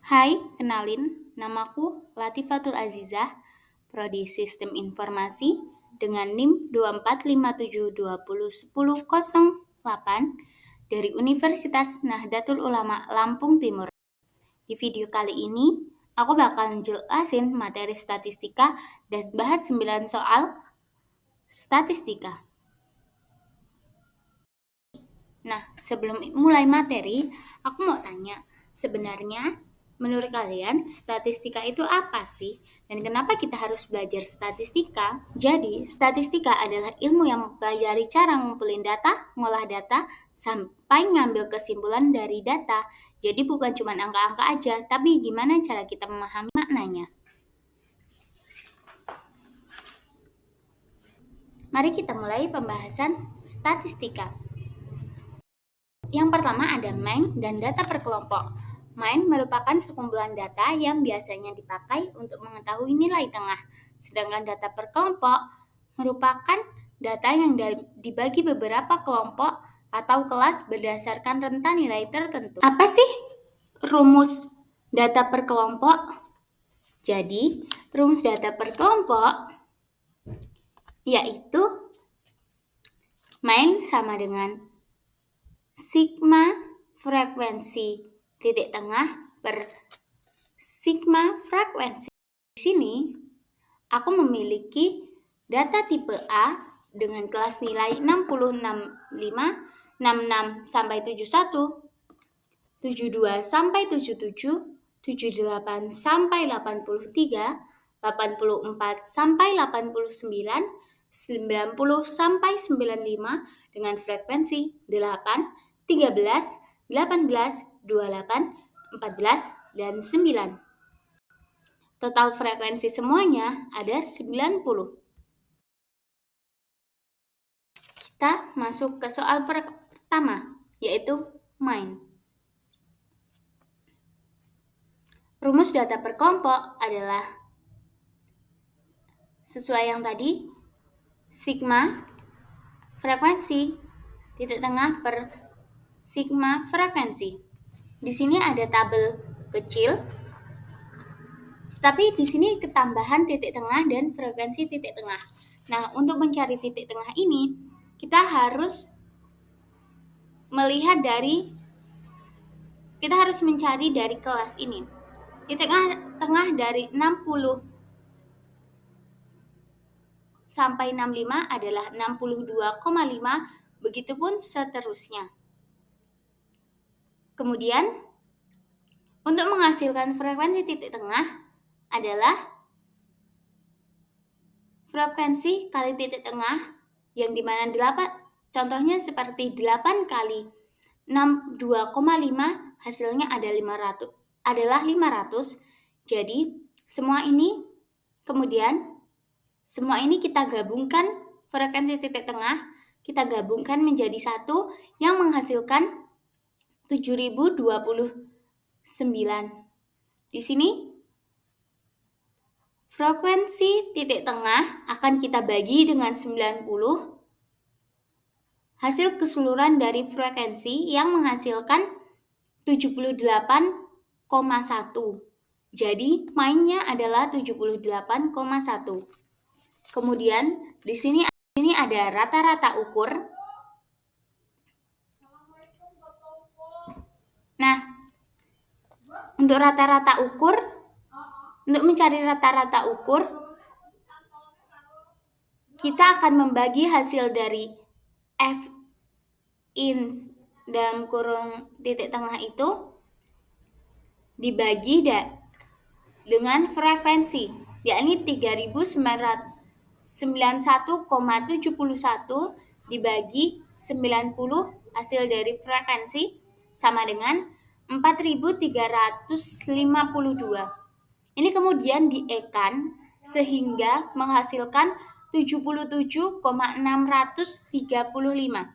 Hai, kenalin, namaku Latifatul Azizah, Prodi Sistem Informasi dengan NIM 2457201008 dari Universitas Nahdlatul Ulama Lampung Timur. Di video kali ini, aku bakal jelasin materi statistika dan bahas 9 soal statistika. Nah, sebelum mulai materi, aku mau tanya, sebenarnya menurut kalian statistika itu apa sih? Dan kenapa kita harus belajar statistika? Jadi, statistika adalah ilmu yang mempelajari cara ngumpulin data, ngolah data, sampai ngambil kesimpulan dari data. Jadi bukan cuma angka-angka aja, tapi gimana cara kita memahami maknanya. Mari kita mulai pembahasan statistika. Yang pertama ada main dan data per kelompok. Main merupakan sekumpulan data yang biasanya dipakai untuk mengetahui nilai tengah, sedangkan data per kelompok merupakan data yang dibagi beberapa kelompok atau kelas berdasarkan rentan nilai tertentu. Apa sih rumus data per kelompok? Jadi, rumus data per kelompok yaitu main sama dengan sigma frekuensi titik tengah per sigma frekuensi. Di sini, aku memiliki data tipe A dengan kelas nilai 6065, 66 sampai 71, 72 sampai 77, 78 sampai 83, 84 sampai 89, 90 sampai 95 dengan frekuensi 8, 13, 18, 28, 14, dan 9. Total frekuensi semuanya ada 90. Kita masuk ke soal pertama, yaitu main. Rumus data per kelompok adalah sesuai yang tadi, sigma frekuensi titik tengah per sigma frekuensi. Di sini ada tabel kecil, tapi di sini ketambahan titik tengah dan frekuensi titik tengah. Nah, untuk mencari titik tengah ini, kita harus mencari dari kelas ini. Titik tengah dari 60 sampai 65 adalah 62,5, begitupun seterusnya. Kemudian, untuk menghasilkan frekuensi titik tengah adalah frekuensi kali titik tengah yang dimana 8, contohnya seperti 8 kali 62,5 hasilnya adalah 500. Jadi semua ini kita gabungkan frekuensi titik tengah, kita gabungkan menjadi satu yang menghasilkan 7029. Di sini frekuensi titik tengah akan kita bagi dengan 90. Hasil keseluruhan dari frekuensi yang menghasilkan 78,1. Jadi mainnya adalah 78,1. Kemudian di sini ada rata-rata ukur. Nah, untuk mencari rata-rata ukur, kita akan membagi hasil dari F in dalam kurung titik tengah itu dibagi dengan frekuensi, yakni 3091,71 dibagi 90 hasil dari frekuensi sama dengan 4352. Ini kemudian diekan sehingga menghasilkan 77,635.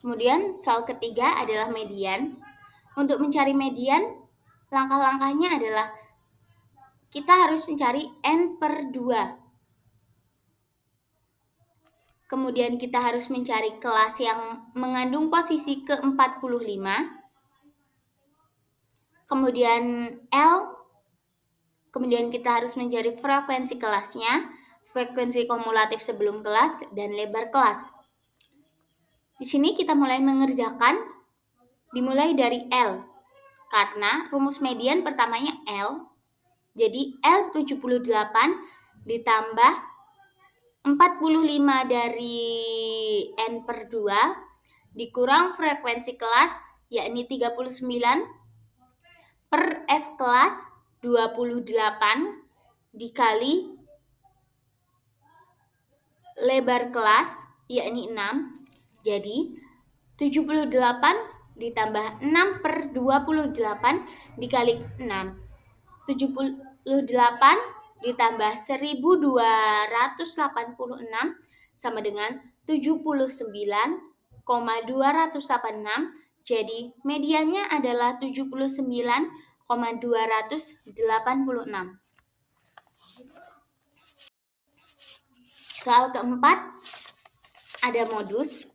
Kemudian soal ketiga adalah median. Untuk mencari median, langkah-langkahnya adalah kita harus mencari N per 2. Kemudian kita harus mencari kelas yang mengandung posisi ke-45. kemudian L, kemudian kita harus mencari frekuensi kelasnya, frekuensi kumulatif sebelum kelas, dan lebar kelas. Di sini kita mulai mengerjakan, dimulai dari L, karena rumus median pertamanya L, jadi L 78 ditambah 45 dari N per 2 dikurang frekuensi kelas, yakni 39, per F kelas 28 dikali lebar kelas, yakni 6. Jadi 78 ditambah 6 per 28 dikali 6. 78 ditambah 1286 sama dengan 79,286. Jadi mediannya adalah 79,286. Soal keempat ada modus.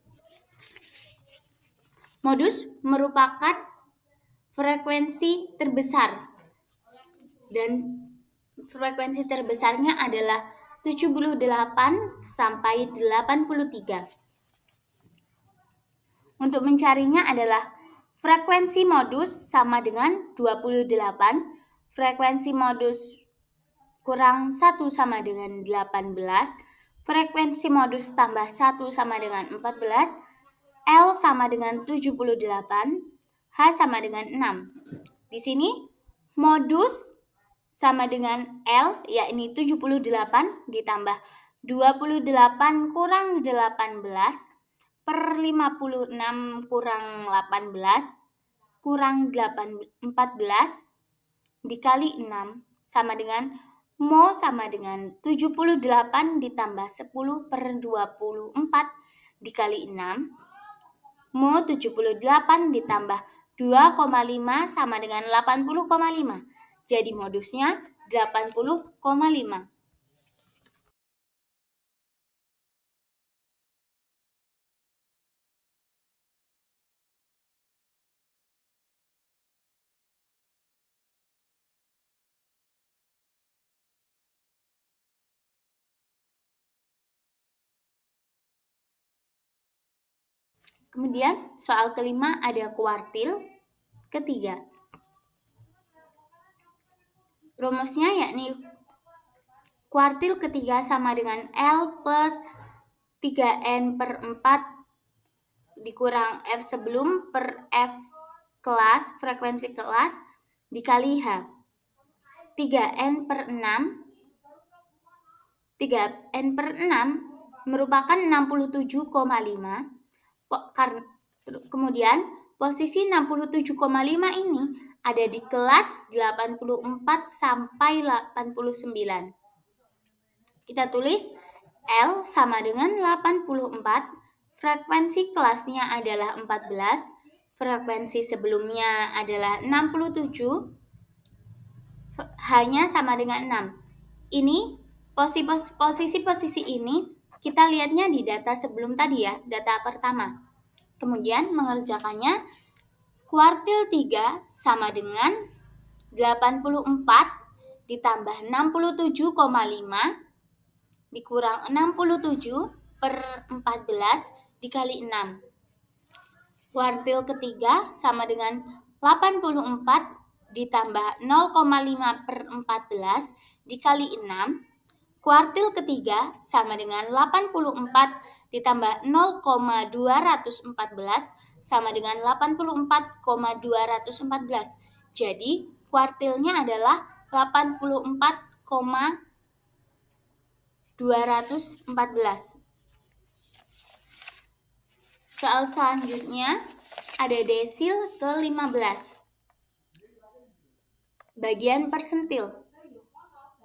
Modus merupakan frekuensi terbesar dan frekuensi terbesarnya adalah 78 sampai 83. Untuk mencarinya adalah frekuensi modus sama dengan 28, frekuensi modus kurang 1 sama dengan 18, frekuensi modus tambah 1 sama dengan 14, L sama dengan 78, H sama dengan 6. Di sini modus sama dengan L, yakni 78 ditambah 28 kurang 18 per 56 kurang 18 kurang 14 dikali 6 sama dengan Mo sama dengan 78 ditambah 10 per 24 dikali 6. Mo 78 ditambah 2,5 sama dengan 80,5. Jadi modusnya 80,5. Kemudian soal kelima ada kuartil ketiga. Rumusnya yakni kuartil ketiga sama dengan L plus 3N per 4 dikurang F sebelum per F kelas, frekuensi kelas, dikali H. 3N per 6 merupakan 67,5. Kemudian posisi 67,5 ini ada di kelas 84 sampai 89. Kita tulis L sama dengan 84, frekuensi kelasnya adalah 14, frekuensi sebelumnya adalah 67, hanya sama dengan 6. Ini posisi-posisi ini kita lihatnya di data sebelum tadi ya, data pertama. Kemudian mengerjakannya, kuartil 3 sama dengan 84 ditambah 67,5 dikurang 67 per 14 dikali 6. Kuartil ketiga sama dengan 84 ditambah 0,5 per 14 dikali 6. Kuartil ketiga sama dengan 84 ditambah 0,214 sama dengan 84,214. Jadi kuartilnya adalah 84,214. Soal selanjutnya ada desil ke-15. Bagian persentil.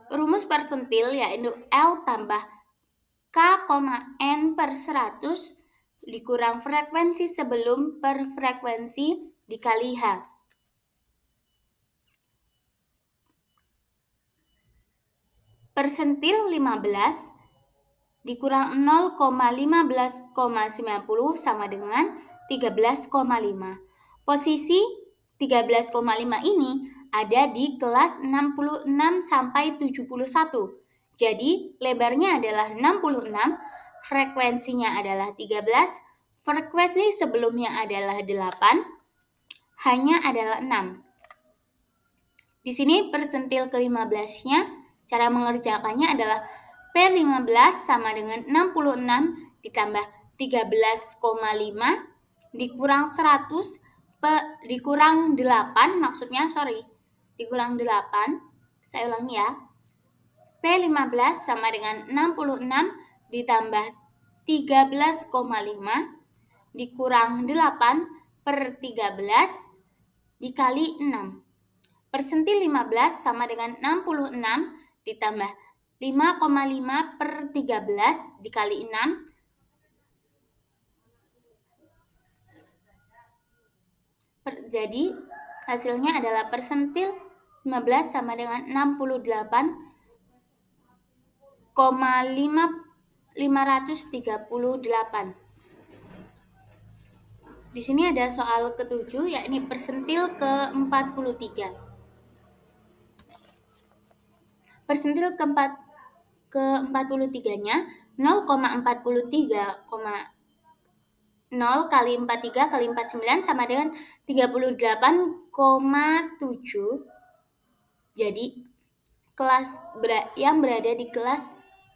Rumus persentil yaitu L tambah K, N per 100 dikurang frekuensi sebelum per frekuensi dikali H. Persentil 15 dikurang 0,15,90 sama dengan 13,5. Posisi 13,5 ini ada di kelas 66 sampai 71. Jadi, lebarnya adalah 66, frekuensinya adalah 13, frekuensi sebelumnya adalah 8, hanya adalah 6. Di sini persentil ke-15-nya, cara mengerjakannya adalah P15 sama dengan 66 ditambah 13,5 dikurang 100 dikurang 8, dikurang 8. Saya ulangi ya. P15 sama dengan 66 ditambah 13,5 dikurang 8 per 13 dikali 6. Persentil 15 sama dengan 66 ditambah 5,5 per 13 dikali 6. Jadi hasilnya adalah persentil 15 sama dengan 68,538. Di sini ada soal ke-7, yakni persentil ke-43. Persentil ke-43-nya 0,43, 0 kali 43 kali 49 sama dengan 38,7. Jadi yang berada di kelas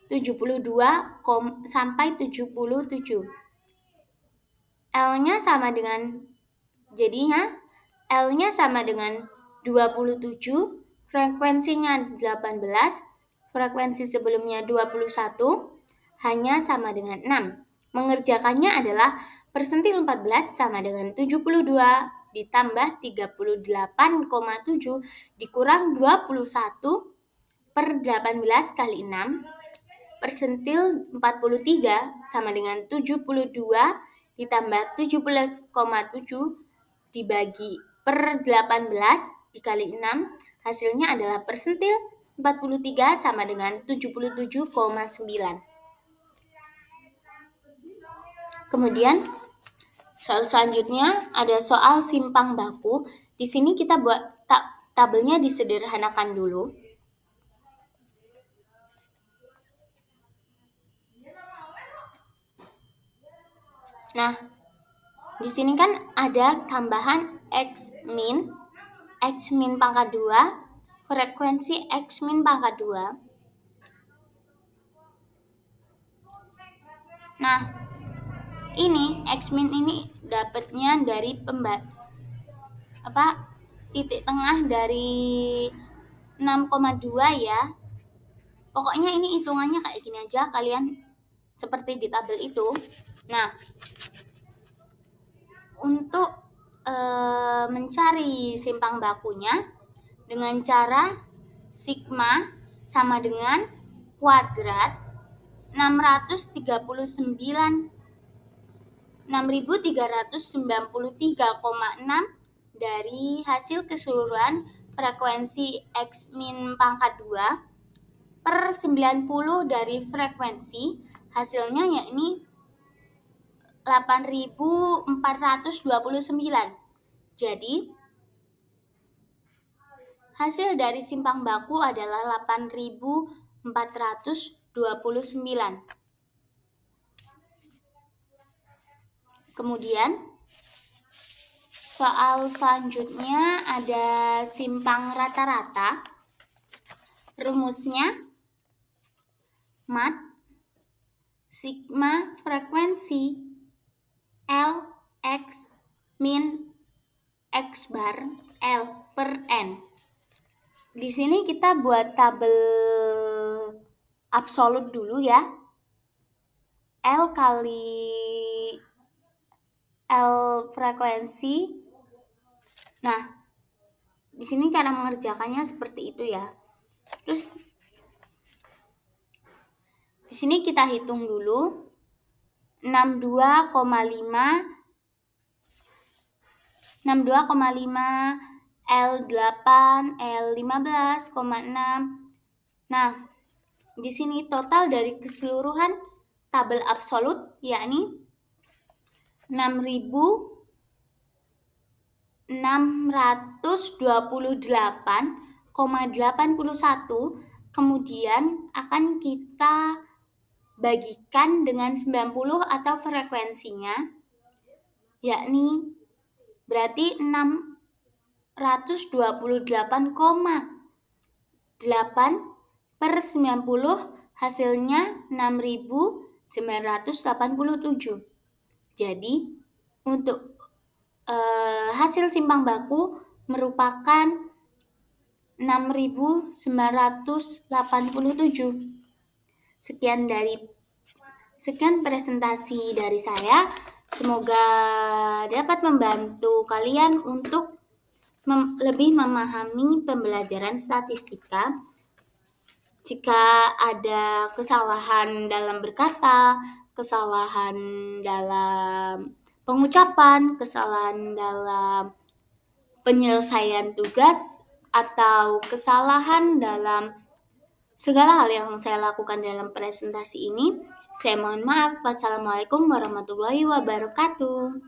72 sampai 77. L-nya sama dengan 27, frekuensinya 18, frekuensi sebelumnya 21, hanya sama dengan 6. Mengerjakannya adalah persentil 14 sama dengan 72 ditambah 38,7 dikurang 21 per 18 kali 6. Persentil 43 sama dengan 72 ditambah 17,7 dibagi per 18 dikali 6. Hasilnya adalah persentil 43 sama dengan 77,9. Kemudian soal selanjutnya ada soal simpang baku. Di sini kita buat tabelnya disederhanakan dulu. Nah, di sini kan ada tambahan X min pangkat 2, frekuensi X min pangkat 2. Nah, ini X min ini dapatnya dari titik tengah dari 6,2 ya. Pokoknya ini hitungannya kayak gini aja, kalian seperti di tabel itu. Nah, untuk mencari simpang bakunya dengan cara sigma sama dengan kuadrat 6.393,6 dari hasil keseluruhan frekuensi X min pangkat 2 per 90 dari frekuensi, hasilnya yakni 8.429. Jadi, hasil dari simpang baku adalah 8.429. Kemudian, soal selanjutnya ada simpang rata-rata. Rumusnya mat sigma frekuensi L X min X bar L per N. Di sini kita buat tabel absolut dulu ya. L kali L frekuensi. Nah, di sini cara mengerjakannya seperti itu ya. Terus di sini kita hitung dulu 62,5 L8 L15,6. Nah, di sini total dari keseluruhan tabel absolut yakni 6.600 628,81, kemudian akan kita bagikan dengan 90 atau frekuensinya, yakni berarti 628,8 per 90 hasilnya 6.987. Jadi untuk hasil simpang baku merupakan 6.987. Sekian presentasi dari saya. Semoga dapat membantu kalian untuk lebih memahami pembelajaran statistika. Jika ada kesalahan dalam berkata, kesalahan dalam pengucapan, kesalahan dalam penyelesaian tugas, atau kesalahan dalam segala hal yang saya lakukan dalam presentasi ini, saya mohon maaf. Wassalamualaikum warahmatullahi wabarakatuh.